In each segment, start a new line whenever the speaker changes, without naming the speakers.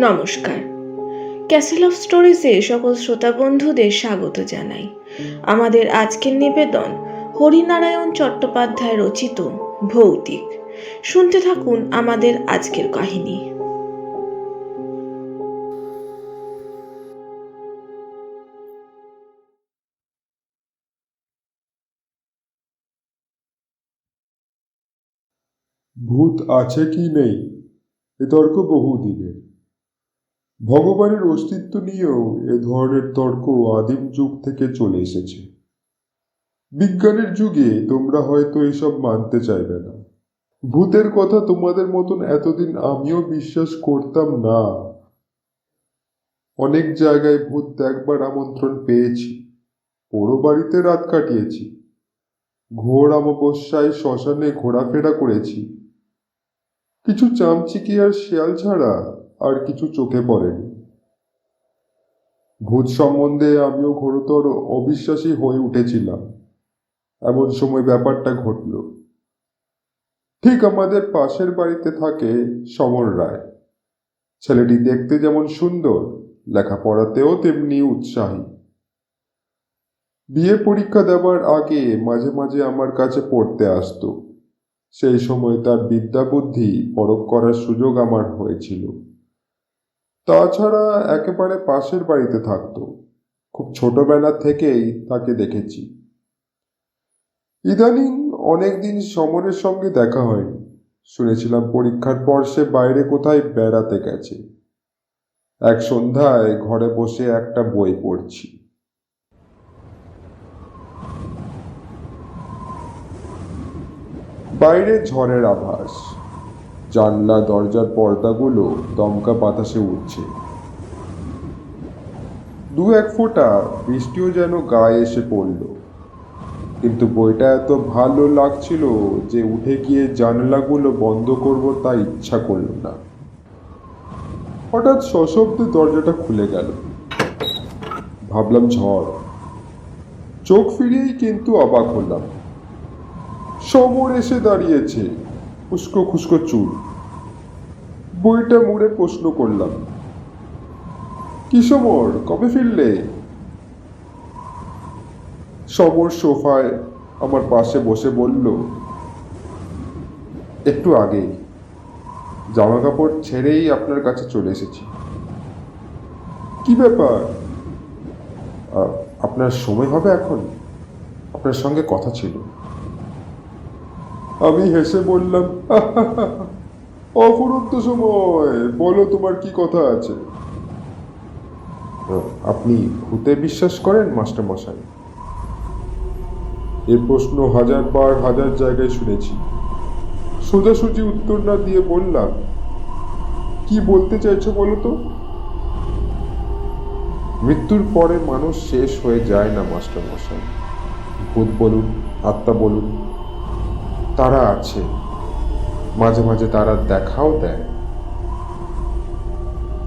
নমস্কার। Castle of স্টোরিজে সকল শ্রোতা বন্ধুদের স্বাগত জানাই। আমাদের আজকের নিবেদন হরিনারায়ণ চট্টোপাধ্যায় রচিত ভৌতিক। শুনতে থাকুন আমাদের আজকের কাহিনী।
ভূত আছে কি নেই এ তর্ক বহুদিনের। ভগবানের অস্তিত্ব নিয়েও এ ধরনের তর্ক আদিম যুগ থেকে চলে এসেছে। বিজ্ঞানের যুগে তোমরা হয়তো এসব মানতে চাইবে না। ভূতের কথা তোমাদের মতন এতদিন আমিও বিশ্বাস করতাম না। অনেক জায়গায় ভূত দেখবার আমন্ত্রণ পেয়েছি, পোড়ো বাড়িতে রাত কাটিয়েছি, ঘোর অমাবস্যায় শ্মশানে ঘোরাফেরা করেছি। কিছু চামচিকি আর শেয়াল ছাড়া আর কিছু চোখে পড়েনি। ভূত সম্বন্ধে আমিও ঘোরতর অবিশ্বাসী হয়ে উঠেছিলাম। এমন সময় ব্যাপারটা ঘটল। ঠিক আমাদের পাশের বাড়িতে থাকে সমর রায়। ছেলেটি দেখতে যেমন সুন্দর, লেখাপড়াতেও তেমনি উৎসাহী। বিয়ে পরীক্ষা দেওয়ার আগে মাঝে মাঝে আমার কাছে পড়তে আসতো। সেই সময় তার বিদ্যা বুদ্ধি পরখ করার সুযোগ আমার হয়েছিল। তাছাড়া একেবারে পাশের বাড়িতে থাকতো। খুব ছোটবেলা থেকেই তাকে দেখেছি। ইদানিং অনেকদিন সমরের সঙ্গে দেখা হয়নি। শুনেছিলাম পরীক্ষার পর সে বাইরে কোথায় বেড়াতে গেছে। এক সন্ধ্যায় ঘরে বসে একটা বই পড়ছি। বাইরে ঝড়ের আভাস। জানলা দরজার পর্দাগুলো দমকা বাতাসে উঠছে। দু এক ফোঁটা বৃষ্টিও যেন গায়ে এসে পড়ল। কিন্তু বইটা এত ভালো লাগছিল যে উঠে গিয়ে জানলাগুলো বন্ধ করব তা ইচ্ছা করল না। হঠাৎ সশব্দে দরজাটা খুলে গেল। ভাবলাম ঝড়। চোখ ফিরিয়েই কিন্তু অবাক হলাম। সমর এসে দাঁড়িয়েছে, উস্কো খুস্কো চুল। বইটা মুড়ে প্রশ্ন করলাম, কি সমর, কবে ফিরলে? সমর সোফায় আমার পাশে বসে বলল, একটু আগেই। জামা কাপড় ছেড়েই আপনার কাছে চলে এসেছি। কি ব্যাপার? আপনার সময় হবে এখন? আপনার সঙ্গে কথা ছিল। আমি হেসে বললাম, অফুরন্ত সময়, বলো তোমার কি কথা আছে। আপনি ভূতে বিশ্বাস করেন মাস্টার মশাই? এ প্রশ্ন হাজার জায়গায় শুনেছি। সোজাসুজি উত্তর না দিয়ে বললাম, কি বলতে চাইছো বলো তো? মৃত্যুর পরে মানুষ শেষ হয়ে যায় না মাস্টার মশাই। ভূত বলুন, আত্মা বলুন, তারা আছে। মাঝে মাঝে তারা দেখাও দেয়।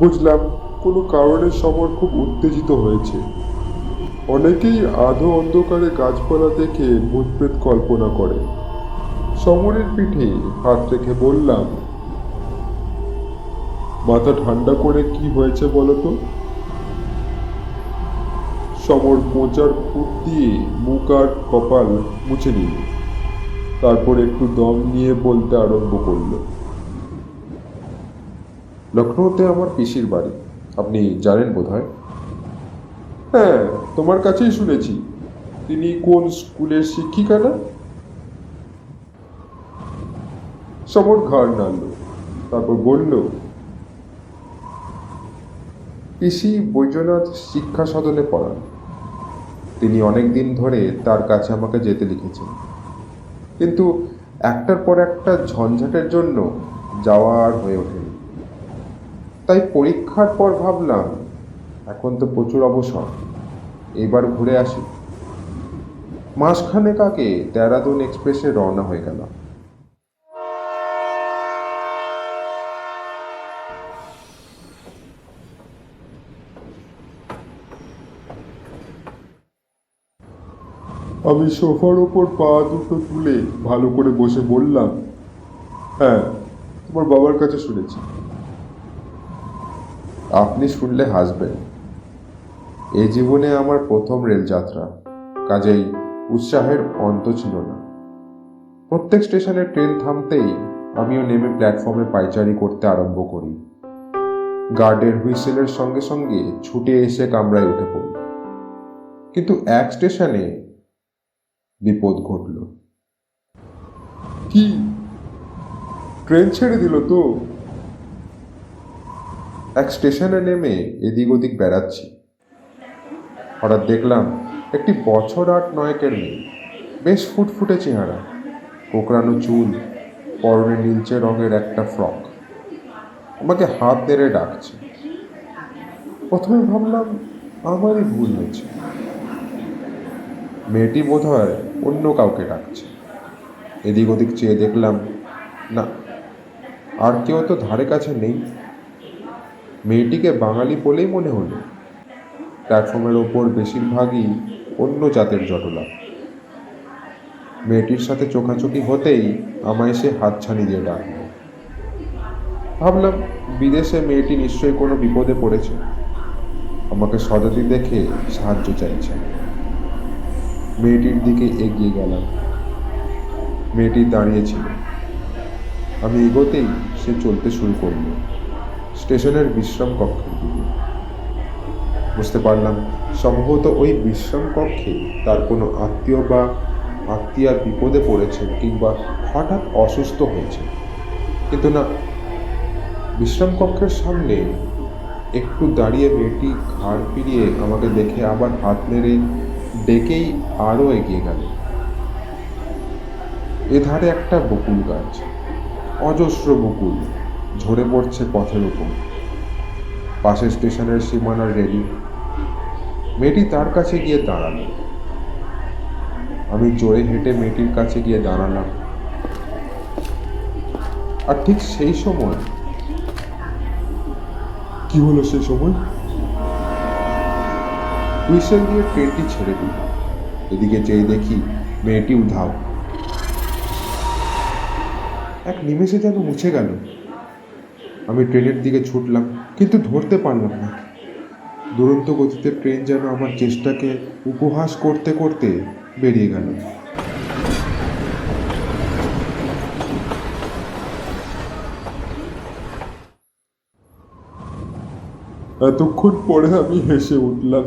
বুঝলাম কোনো কারণে সমর খুব উত্তেজিত হয়েছে। অনেকেই আধো অন্ধকারে গাছপালা দেখে ভূতপ্রেত কল্পনা করে। সমরের পিঠে হাত রেখে বললাম, মাথা ঠান্ডা করে কি হয়েছে বলতো? সমর মোচার ফুট দিয়ে মুখ আর কপাল মুছে নিল। তারপর একটু দম নিয়ে বলতে আরম্ভ করল, লখনৌতে আমার পিসির বাড়ি, আপনি জানেন বোধহয়। হ্যাঁ, তোমার কাছেই শুনেছি। তিনি কোন স্কুলের শিক্ষিকা না? সমর ঘাড় নাড়ল, তারপর বলল, পিসি বৈদ্যনাথ শিক্ষা সদনে পড়ান। তিনি অনেক দিন ধরে তার কাছে আমাকে যেতে লিখেছেন, কিন্তু একটার পর একটা ঝঞ্ঝাটের জন্য যাওয়া আর হয়ে ওঠেনি। তাই পরীক্ষার পর ভাবলাম, এখন তো প্রচুর অবসর, এবার ঘুরে আসি। মাসখানেক আগে দেহরাদুন এক্সপ্রেসে রওনা হয়ে গেল। আমি সোফার ওপর পা দুটো তুলে ভালো করে বসে বললাম, হ্যাঁ, তোমার বাবার কাছে শুনেছি। আপনি শুনলে হাসবেন। এই জীবনে আমার প্রথম রেলযাত্রা, কাজেই উৎসাহের অন্ত ছিল না। প্রত্যেক স্টেশনে ট্রেন থামতেই আমিও নেমে প্ল্যাটফর্মে পায়চারি করতে আরম্ভ করি। গার্ডের হুইসেলের সঙ্গে সঙ্গে ছুটে এসে কামরায় উঠে পড়ি। কিন্তু এক স্টেশনে বিপদ ঘটল। কি? ট্রেন ছেড়ে দিল তো? এক স্টেশনে নেমে এদিক ওদিক বেড়াচ্ছি, হঠাৎ দেখলাম একটি বছর 8-9-এর মেয়ে, বেশ ফুটফুটে চেহারা, কোঁকড়ানো চুল, পরনে নীলচে রঙের একটা ফ্রক, আমাকে হাত নেড়ে ডাকছে। প্রথমে ভাবলাম আমারই ভুল হয়েছে, মেয়েটি বোধহয় অন্য কাউকে ডাকছে। এদিক ওদিক চেয়ে দেখলাম না, আর কেউ তো ধারে কাছে নেই। মেয়েটিকে বাঙালি বলেই মনে হলো। প্ল্যাটফর্মের ওপর বেশিরভাগই অন্য জাতের জটলা। মেয়েটির সাথে চোখাচোখি হতেই আমায় সে হাতছানি দিয়ে ডাকল। ভাবলাম বিদেশে মেয়েটি নিশ্চয়ই কোনো বিপদে পড়েছে, আমাকে সজাতি দেখে সাহায্য চাইছে। মেয়েটির দিকে এগিয়ে গেলাম। মেয়েটি দাঁড়িয়েছিল। আমি এগোতেই সে চলতে শুরু করল স্টেশনের বিশ্রাম কক্ষের দিকে। বুঝতে পারলাম সম্ভবত ওই বিশ্রাম কক্ষে তার কোনো আত্মীয় বা আত্মীয়া বিপদে পড়েছেন কিংবা হঠাৎ অসুস্থ হয়েছে। কিন্তু না, বিশ্রাম কক্ষের সামনে একটু দাঁড়িয়ে মেয়েটি ঘাড় ফিরিয়ে আমাকে দেখে আবার হাত নেড়ে ডেকেই আরও এগিয়ে গেল। এধারে একটা বকুল গাছ, অজস্র বকুল ঝরে পড়ছে পথের উপর। পাশে স্টেশনের সীমানার রেলিং। মেয়েটি তার কাছে গিয়ে দাঁড়ালো। আমি জোরে হেঁটে মেয়েটির কাছে গিয়ে দাঁড়ালাম। আর ঠিক সেই সময় কি হলো? সেই সময় হুইসেল দিয়ে ট্রেনটি ছেড়ে দিল। এদিকে চেয়ে দেখি মেয়েটি উধাও। এক নিমেষে যেন মুছে গেল। আমি ট্রেনের দিকে ছুটলাম, কিন্তু ধরতে পারলাম না। দুরন্ত গতিতে ট্রেন যেন আমার চেষ্টাকে উপহাস করতে করতে বেরিয়ে গেল। এতক্ষণ পরে আমি হেসে উঠলাম।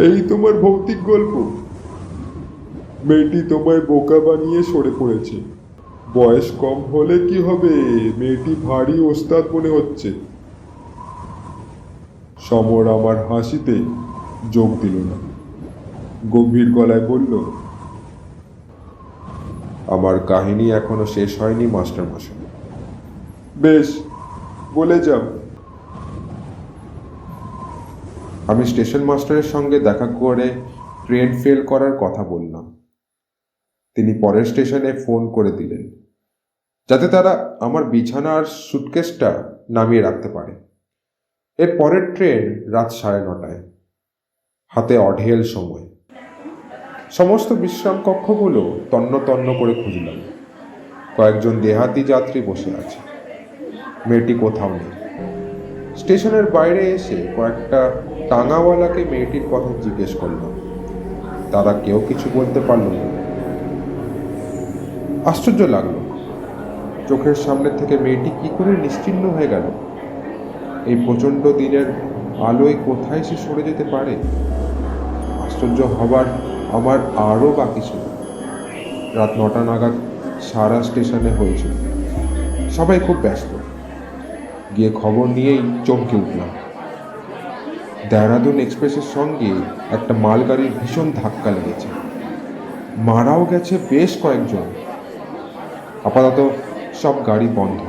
এই তোমার ভৌতিক গল্প? মেয়েটি তোমায় বোকা বানিয়ে সরে পড়েছে। বয়স কম হলে কি হবে, মেয়েটি ভারী ওস্তাদ মনে হচ্ছে। সমর আমার হাসিতে যোগ দিল না, গম্ভীর গলায় বলল, আমার কাহিনী এখনো শেষ হয়নি মাস্টার মশাই। বেশ, বলে যাও। আমি স্টেশন মাস্টারের সঙ্গে দেখা করে ট্রেন ফেল করার কথা বললাম। তিনি পরের স্টেশনে ফোন করে দিলেন, যাতে তারা আমার বিছানা আর সুটকেসটা নামিয়ে রাখতে পারে। এর পরের ট্রেন রাত 9:30। হাতে অঢেল সময়। সমস্ত বিশ্রাম কক্ষগুলো তন্ন তন্ন করে খুঁজলাম। কয়েকজন দেহাতি যাত্রী বসে আছে, মেয়েটি কোথাও নেই। স্টেশনের বাইরে এসে কয়েকটা টাঙাওয়ালাকে মেয়েটির কথা জিজ্ঞেস করলাম। তারা কেউ কিছু বলতে পারল না। আশ্চর্য লাগলো, চোখের সামনে থেকে মেয়েটি কি করে নিশ্চিহ্ন হয়ে গেল। এই প্রচণ্ড দিনের আলোয় কোথায় সে সরে যেতে পারে? আশ্চর্য হবার আমার আরও বাকি ছিল। রাত 9টা নাগাদ সারা স্টেশনে হয়েছিল। সবাই খুব ব্যস্ত। গিয়ে খবর নিয়েই চমকে উঠলাম। দেহরাদুন এক্সপ্রেসের সঙ্গে একটা মালগাড়ির ভীষণ ধাক্কা লেগেছে। মারাও গেছে বেশ কয়েকজন। আপাতত সব গাড়ি বন্ধ।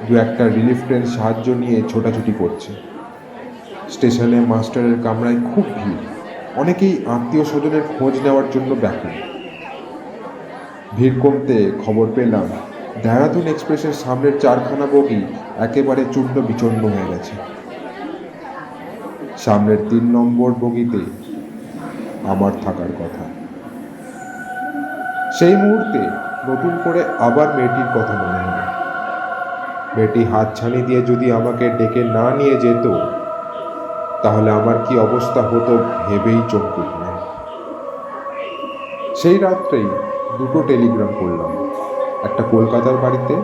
দু একটা রিলিফ ট্রেন সাহায্য নিয়ে ছোটাছুটি করছে। স্টেশনে মাস্টারের কামরায় খুব ভিড়। অনেকেই আত্মীয় স্বজনের খোঁজ নেওয়ার জন্য ব্যাকুল। ভিড় কমতে খবর পেলাম দেহরাদুন এক্সপ্রেসের সামনের 4খানা বগি একেবারে চূর্ণ বিচূর্ণ হয়ে গেছে। সামনের 3 নম্বর বগিতে আমার থাকার কথা। সেই মুহূর্তে নতুন করে আবার মেয়েটির কথা মনে হলো। মেয়েটি হাতছানি দিয়ে যদি আমাকে ডেকে না নিয়ে যেত, তাহলে আমার কি অবস্থা হতো ভেবেই চোখ উঠলাম। সেই রাত্রেই দুটো টেলিগ্রাম করলাম, একটা কলকাতার বাড়িতে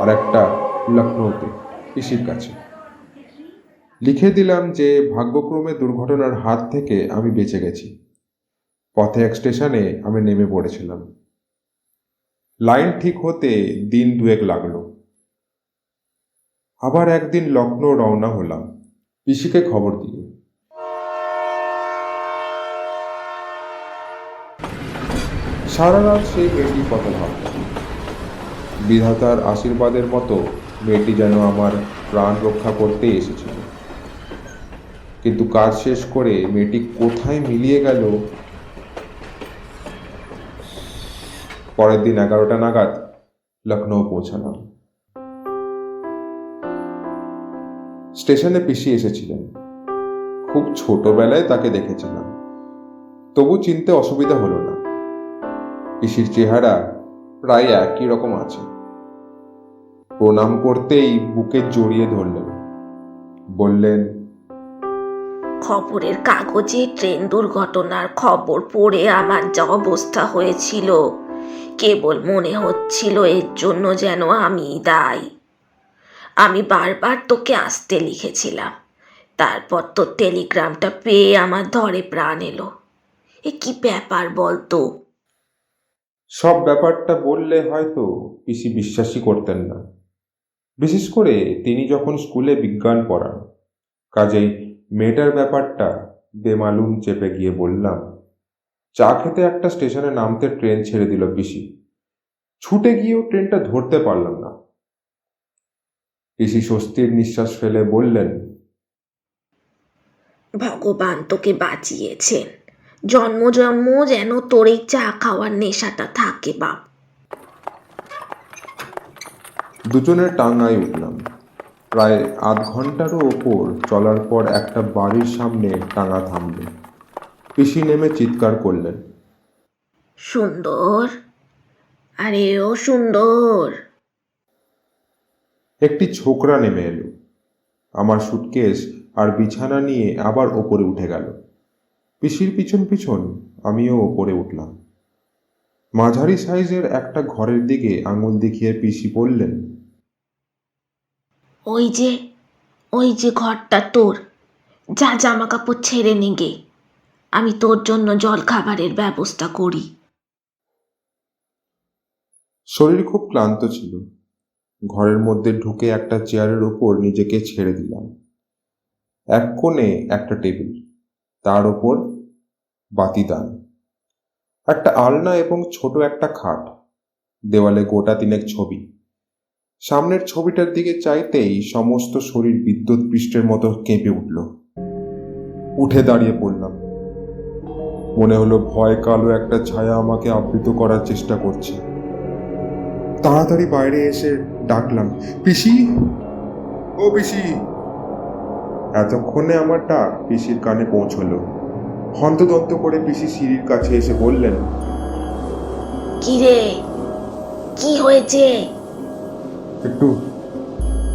আর একটা লখনৌতে পিসির কাছে। লিখে দিলাম যে ভাগ্যক্রমে দুর্ঘটনার হাত থেকে আমি বেঁচে গেছি। পথে এক স্টেশনে আমি নেমে পড়েছিলাম। লাইন ঠিক হতে দিন দুয়েক লাগলো। আবার একদিন লখনৌ রওনা হলাম পিসিকে খবর দিয়ে। সারা রাত সেই মেয়েটির কথা ভাবতাম। বিধাতার আশীর্বাদের মতো মেয়েটি যেন আমার প্রাণ রক্ষা করতে এসেছিল। কিন্তু কাজ শেষ করে মেয়েটি কোথায় মিলিয়ে গেল। পরের দিন 11টা নাগাদ লখনৌ পৌঁছালাম। স্টেশনে পিসি এসেছিলেন। খুব ছোটবেলায় তাকে দেখেছিলাম, তবু চিনতে অসুবিধা হলো না। পিসির চেহারা প্রায় একই রকম আছে। প্রণাম করতেই বুকে জড়িয়ে ধরলেন, বললেন,
খবরের কাগজে ট্রেন দুর্ঘটনার খবর পড়ে আমার যা অবস্থা হয়েছিল, কেবল মনে হচ্ছিল এর জন্য যেন আমি দায়ী। আমি বারবার তোকে আসতে লিখেছিলাম, তারপর তোর টেলিগ্রামটা পেয়ে আমার ধরে প্রাণ এলো। এ কি ব্যাপার বলতো?
সব ব্যাপারটা বললে হয়তো পিসি বিশ্বাসই করতেন না, বিশেষ করে তিনি যখন স্কুলে বিজ্ঞান পড়ান। কাজেই মেয়েটার ব্যাপারটা বেমালুম চেপে গিয়ে বললাম। চা খেতে একটা স্টেশনে নামতে ট্রেন ছেড়ে দিল পিসি। ছুটে গিয়েও ট্রেনটা ধরতে পারলাম না। পিসি স্বস্তির নিঃশ্বাস ফেলে বললেন,
ভগবান তোকে বাঁচিয়েছেন। জন্ম জন্ম যেন তোর এই চা খাওয়ার নেশাটা থাকে বাপ।
দুজনের টাঙ্গায় উঠলাম। প্রায় আধ ঘন্টারও ওপর চলার পর একটা বাড়ির সামনে টাঙ্গা থামল। পিসি নেমে চিৎকার করলেন,
সুন্দর, আরে ও সুন্দর।
একটি ছোকরা নেমে এলো। আমার সুটকেস আর বিছানা নিয়ে আবার ওপরে উঠে গেল। পিসির পিছন পিছন আমিও ওপরে উঠলাম। মাঝারি সাইজের একটা ঘরের দিকে আঙুল দেখিয়ে পিসি বললেন,
ওই যে ঘরটা তোর। যা জামা কাপড় ছেড়ে নিগে, আমি তোর জন্য জল খাবারের ব্যবস্থা করি।
শরীর খুব ক্লান্ত ছিল। ঘরের মধ্যে ঢুকে একটা চেয়ারের ওপর নিজেকে ছেড়ে দিলাম। এক কোণে একটা টেবিল, তার ওপর বাতিদান, একটা আলনা এবং ছোট একটা খাট, দেওয়ালে গোটা তিনেক ছবি। সামনের ছবিটার দিকে চাইতেই সমস্ত শরীর বিদ্যুৎ পৃষ্ঠের মতো কেঁপে উঠল। উঠে দাঁড়িয়ে পড়লাম। মনে হলো ভয় কালো একটা ছায়া আমাকে আবৃত করার চেষ্টা করছে। তাড়াতাড়ি বাইরে এসে ডাকলাম, পিসি, ও পিসি। এতক্ষণে আমার ডাক পিসির কানে পৌঁছলো। হন্তদন্ত করে পিসি সিঁড়ির কাছে এসে বললেন,
কি রে, কি হয়েছে?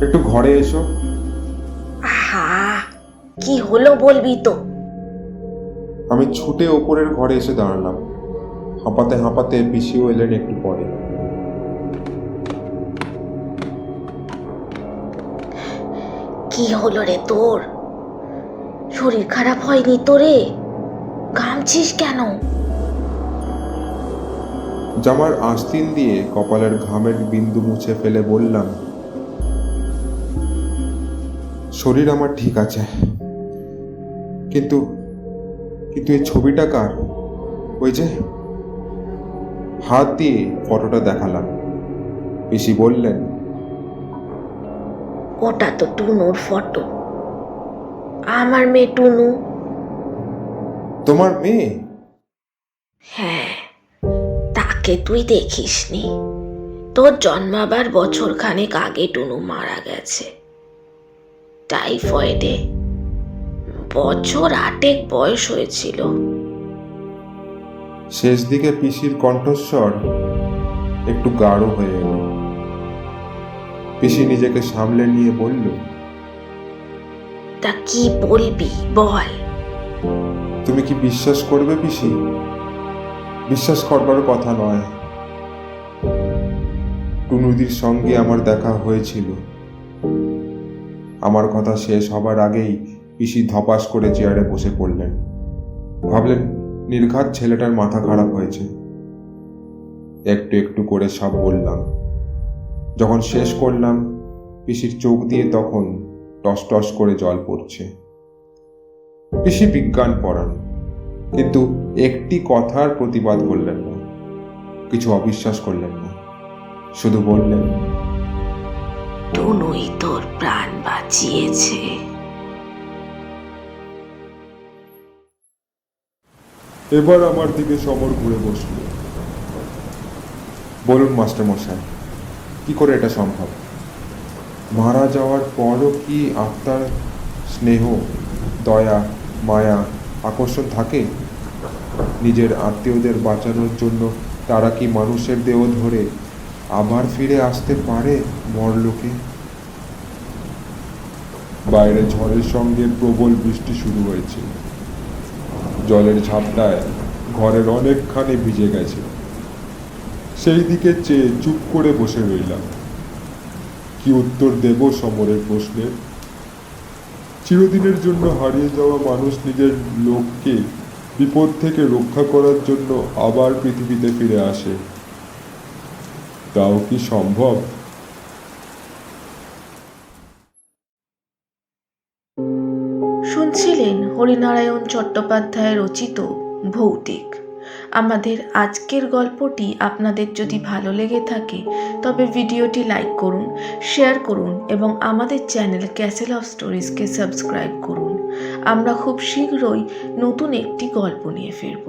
একটু ঘরে এসো।
আহা, কি হলো বলবি তো?
আমি ছুটে ওপরের ঘরে এসে দাঁড়ালাম। হাঁপাতে হাঁপাতে পিসিও এলেন একটু পরে।
কি হলো রে তোর? শরীর খারাপ হয়নি তো রে? ঘামছিস কেন?
জামার আস্তিন দিয়ে কপালের ঘামের বিন্দু মুছে ফেলে বললাম, শরীর আমার ঠিক আছে, কিন্তু এই ছবিটা কার? ওই যে। হাত দিয়ে ফটোটা দেখালাম। পিসি বললেন,
ওটা তো টুনুর ফটো, আমার মেয়ে টুনু।
তোমার মেয়ে?
হ্যাঁ, তাকে তুই দেখিসনি? তোর জন্মাবার বছর খানেক আগে টুনু মারা গেছে টাইফয়েডে। বছর 8 বয়স হয়েছিল।
শেষ দিকে পিসির কণ্ঠস্বর একটু গাঢ় হয়ে এলো। পিসি নিজেকে সামলে নিয়ে বলল,
তা কি বলবি বল।
তুমি কি বিশ্বাস করবে পিসি? বিশ্বাস করবার কথা নয়। টুনুদির সঙ্গে আমার দেখা হয়েছিল। আমার কথা শেষ হবার আগেই পিসি ধপাস করে চেয়ারে বসে পড়লেন। ভাবলেন নির্ঘাত ছেলেটার মাথা খারাপ হয়েছে। একটু একটু করে সব বললাম। যখন শেষ করলাম, পিসির চোখ দিয়ে তখন টস টস করে জল পড়ছে। পিসি বিজ্ঞান পড়ান, কিন্তু একটি কথার প্রতিবাদ করলেন না, কিছু অবিশ্বাস করলেন না, শুধু বললেন,
টুনুই তোর প্রাণ বাঁচিয়েছে।
এবার আমার দিকে সমর ঘুরে বসল। বলুন মাস্টার মশাই, কি করে এটা সম্ভব? মারা যাওয়ার পরও কি আত্মার স্নেহ, দয়া, মায়া, আকর্ষণ থাকে? নিজের আত্মীয়দের বাঁচানোর জন্য তারা কি মানুষের দেহ ধরে আবার ফিরে আসতে পারে মরলোকে? বাইরে ঝড়ের সঙ্গে প্রবল বৃষ্টি শুরু হয়েছে। জলের ঝাপটায় ঘরের অনেকখানি ভিজে গেছে। সেই দিকে চেয়ে চুপ করে বসে রইলাম। কি উত্তর দেব সমরের প্রশ্নে? চিরদিনের জন্য হারিয়ে যাওয়া মানুষ নিজের লোককে বিপদ থেকে রক্ষা করার জন্য আবার পৃথিবীতে ফিরে আসে, তাও কি সম্ভব?
শুনছিলেন হরিনারায়ণ চট্টোপাধ্যায় রচিত ভৌতিক। আমাদের আজকের গল্পটি আপনাদের যদি ভালো লেগে থাকে তবে ভিডিওটি লাইক করুন, শেয়ার করুন এবং আমাদের চ্যানেল ক্যাসেল অফ স্টোরিজকে সাবস্ক্রাইব করুন। আমরা খুব শীঘ্রই নতুন একটি গল্প নিয়ে ফিরব।